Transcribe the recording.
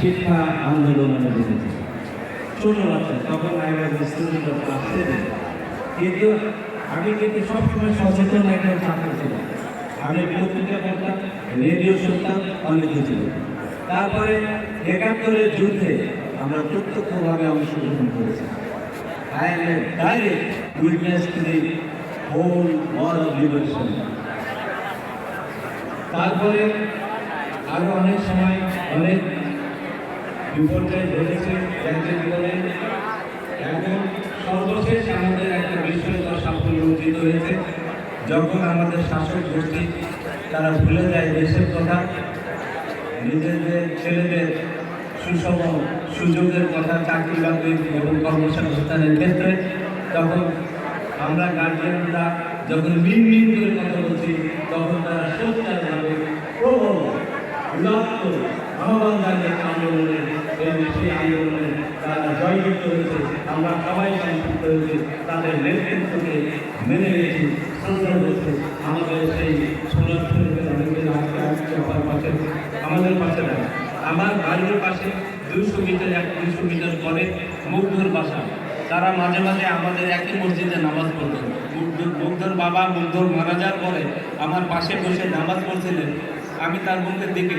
শিক্ষা আন্দোলন ছোট বাচ্চা তখন কিন্তু আমি কিন্তু সবসময় সচেতন একজন ছাত্র ছিলাম। আমি পত্রিকা পড়তাম, রেডিও শুনতাম, অনেক কিছু। তারপরে ৭১-এর যুদ্ধে আমরা প্রত্যক্ষভাবে অংশগ্রহণ করেছি। I am a direct witness to the whole war of liberation. তারপরে আরো অনেক সময় অনেক বিপর্যয় ঘটেছে জাতীয় জীবনে। এখন সর্বশেষ আমাদের একটা বিস্ময়কর সাফল্য অর্জিত হয়েছে যখন আমাদের শাসক গোষ্ঠী তারা ভুলে যায় দেশের কথা, নিজেদের ছেলেদের সুষম সুযোগের কথা, চাকরি বাকরি এবং কর্মসংস্থানের ক্ষেত্রে, তখন আমরা গার্জিয়ানরা যখন মিন করে কথা বলছি তখন তারা সোচ্চারভাবে প্রবল উদাত্ত আহ্বান জানিয়ে আন্দোলনের সেই আন্দোলনে তারা জয়যুক্ত হয়েছে। আমরা সবাই সংযুক্ত হয়েছি, তাদের নেতৃত্বকে মেনে নিয়েছি, শ্রদ্ধা করছে। আমাদের সেই সোনার অনেকের পাশে আমাদের পাশে না, আমার বাড়ির পাশে 200 মিটার পরে মুগ্ধর বাসা। তারা মাঝে মাঝে আমাদের একই মসজিদে নামাজ পড়তেন। মুগ্ধর বাবা মুগ্ধর মারা যাওয়ার পরে আমার পাশে বসে নামাজ পড়ছিলেন। আমি তার মুখের দিকে